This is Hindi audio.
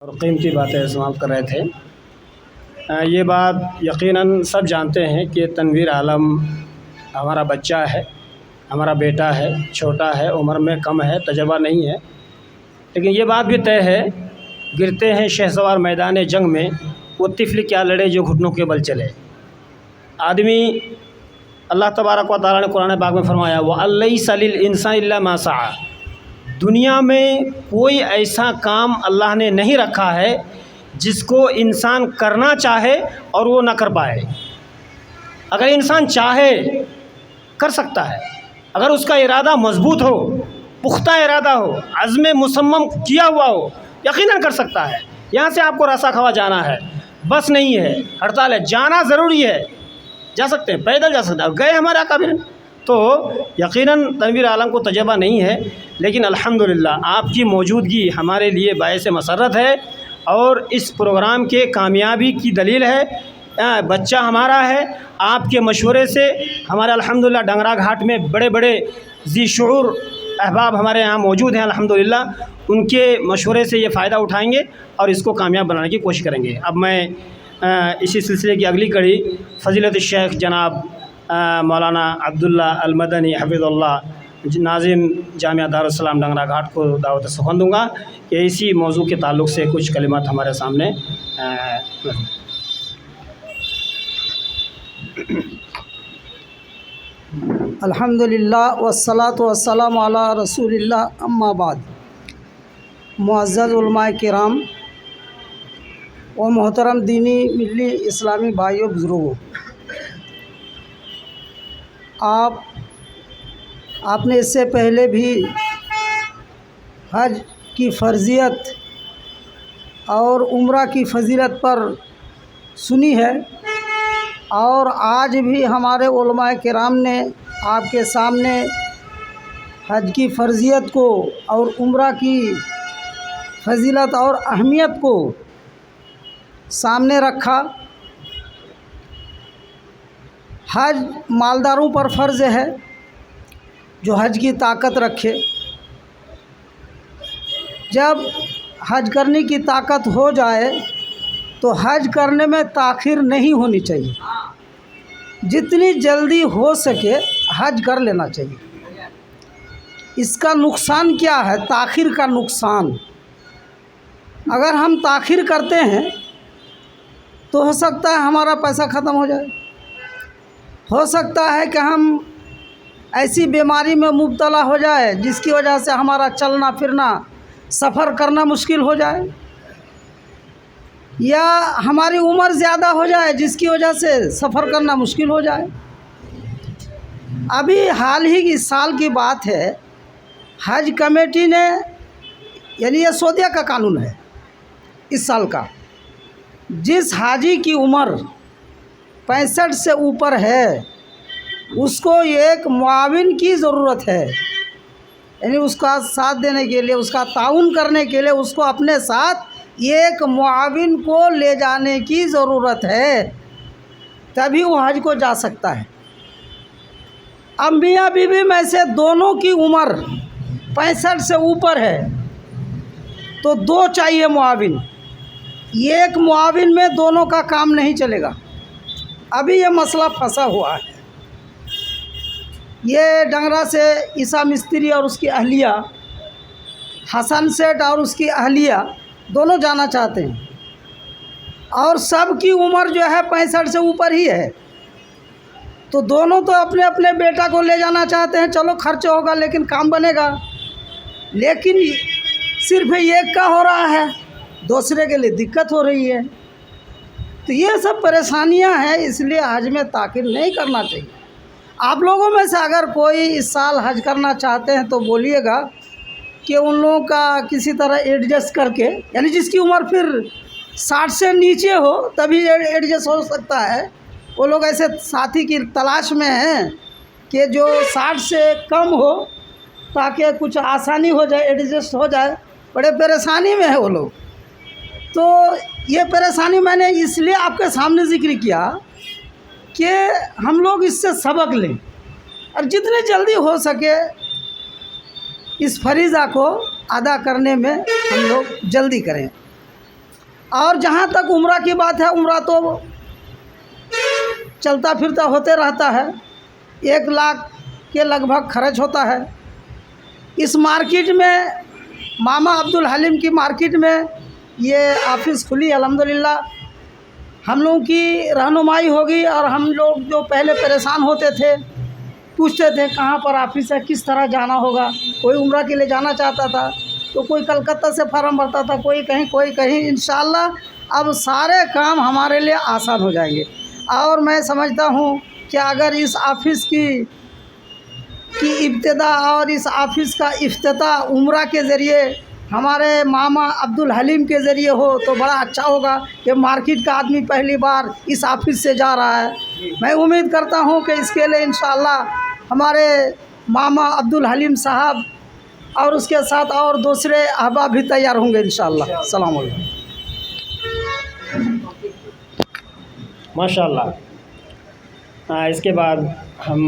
और कीमती बातें समाप्त कर रहे थे। ये बात यकीनन सब जानते हैं कि तनवीर आलम हमारा बच्चा है, हमारा बेटा है, छोटा है, उम्र में कम है, तजुर्बा नहीं है। लेकिन ये बात भी तय है, गिरते हैं शहसवार मैदान जंग में, वो तिफ़्ल क्या लड़े जो घुटनों के बल चले। आदमी अल्लाह तबारक व तआला ने कुरान पाक में फरमाया, व अलैसा लिल इंसानि इल्ला मा सआ। दुनिया में कोई ऐसा काम अल्लाह ने नहीं रखा है जिसको इंसान करना चाहे और वो ना कर पाए। अगर इंसान चाहे कर सकता है, अगर उसका इरादा मजबूत हो, पुख्ता इरादा हो, अज़्म मुसम्मम किया हुआ हो, यकीनन कर सकता है। यहाँ से आपको रसा खवा जाना है, बस नहीं है, हड़ताल है, जाना ज़रूरी है, जा सकते हैं, पैदल जा सकते हैं। गए हमारे आका भी तो यकीनन तनवीर आलम को तजुर्बा नहीं है, लेकिन अल्हम्दुलिल्लाह आपकी मौजूदगी हमारे लिए बायस मसर्रत है और इस प्रोग्राम के कामयाबी की दलील है। बच्चा हमारा है, आपके मशवरे से हमारे अल्हम्दुलिल्लाह डंगरा घाट में बड़े बड़े ज़ी शऊर अहबाब हमारे यहाँ मौजूद हैं। अल्हम्दुलिल्लाह उनके मशवरे से ये फ़ायदा उठाएंगे और इसको कामयाब बनाने की कोशिश करेंगे। अब मैं इसी सिलसिले की अगली कड़ी फ़ज़ीलत शेख जनाब मौलाना अब्दुल्ला अल मदनी हफ़िज़ुल्लाह नाज़िम जामिया दारुस्सलाम डंगरा घाट को दावत सुख़न दूँगा कि इसी मौजू के ताल्लुक़ से कुछ कलिमात हमारे सामने अल्हम्दुलिल्लाह वस्सलातु वस्सलामु अला रसूलिल्लाह अम्मा बाद। मुअज़्ज़ज़ उलमाए किराम व मोहतरम दीनी मिल्ली इस्लामी भाइयों बुज़ुर्गों, आपने इससे पहले भी हज की फ़र्ज़ियत और उम्रा की फ़जीलत पर सुनी है और आज भी हमारे उलमाए किराम ने आपके सामने हज की फ़र्ज़ियत को और उम्रा की फ़जीलत और अहमियत को सामने रखा। हज मालदारों पर फ़र्ज़ है जो हज की ताकत रखे। जब हज करने की ताकत हो जाए तो हज करने में ताख़ीर नहीं होनी चाहिए, जितनी जल्दी हो सके हज कर लेना चाहिए। इसका नुकसान क्या है? ताख़ीर का नुकसान, अगर हम ताख़ीर करते हैं तो हो सकता है हमारा पैसा ख़त्म हो जाए, हो सकता है कि हम ऐसी बीमारी में मुब्तला हो जाए जिसकी वजह से हमारा चलना फिरना, सफ़र करना मुश्किल हो जाए, या हमारी उम्र ज़्यादा हो जाए जिसकी वजह से सफ़र करना मुश्किल हो जाए। अभी हाल ही की साल की बात है, हज कमेटी ने, यानी ये सऊदीया का कानून है इस साल का, जिस हाजी की उम्र 65 से ऊपर है उसको एक मुआविन की ज़रूरत है, यानी उसका साथ देने के लिए, उसका ताउन करने के लिए उसको अपने साथ एक मुआविन को ले जाने की ज़रूरत है, तभी वो हज को जा सकता है। अब मियाँ बीवी में से दोनों की उम्र 65 से ऊपर है तो दो चाहिए मुआविन, एक मुआविन में दोनों का काम नहीं चलेगा। अभी ये मसला फंसा हुआ है। ये डंगरा से ईसा मिस्त्री और उसकी अहलिया, हसन सेठ और उसकी अहलिया दोनों जाना चाहते हैं और सब की उम्र जो है 65 से ऊपर ही है, तो दोनों तो अपने अपने बेटा को ले जाना चाहते हैं। चलो खर्च होगा लेकिन काम बनेगा, लेकिन सिर्फ एक का हो रहा है, दूसरे के लिए दिक्कत हो रही है। तो ये सब परेशानियां हैं, इसलिए हज में ताख़ीर नहीं करना चाहिए। आप लोगों में से अगर कोई इस साल हज करना चाहते हैं तो बोलिएगा कि उन लोगों का किसी तरह एडजस्ट करके, यानी जिसकी उम्र फिर 60 से नीचे हो तभी एडजस्ट हो सकता है। वो लोग ऐसे साथी की तलाश में हैं कि जो 60 से कम हो ताकि कुछ आसानी हो जाए, एडजस्ट हो जाए। बड़े परेशानी में है वो लोग। तो ये परेशानी मैंने इसलिए आपके सामने ज़िक्र किया कि हम लोग इससे सबक लें और जितनी जल्दी हो सके इस फरीज़ा को अदा करने में हम लोग जल्दी करें। और जहाँ तक उम्रा की बात है, उम्रा तो चलता फिरता होते रहता है, 1 लाख के लगभग खर्च होता है। इस मार्केट में, मामा अब्दुल हलीम की मार्केट में ये ऑफ़िस खुली, अल्हम्दुलिल्लाह। हम लोगों की रहनुमाई होगी, और हम लोग जो पहले परेशान होते थे, पूछते थे कहाँ पर ऑफ़िस है, किस तरह जाना होगा। कोई उम्रा के लिए जाना चाहता था तो कोई कलकत्ता से फार्म भरता था, कोई कहीं। इंशाअल्लाह अब सारे काम हमारे लिए आसान हो जाएंगे। और मैं समझता हूँ कि अगर इस ऑफ़िस की इब्तिदा और इस ऑफ़िस का इफ्तिताह उम्रा के ज़रिए हमारे मामा अब्दुल हलीम के ज़रिए हो तो बड़ा अच्छा होगा कि मार्केट का आदमी पहली बार इस ऑफ़िस से जा रहा है। मैं उम्मीद करता हूँ कि इसके लिए इंशाअल्लाह हमारे मामा अब्दुल हलीम साहब और उसके साथ और दूसरे अहबाब भी तैयार होंगे इंशाअल्लाह। अस्सलाम वालेकुम। माशाअल्लाह। इसके बाद हम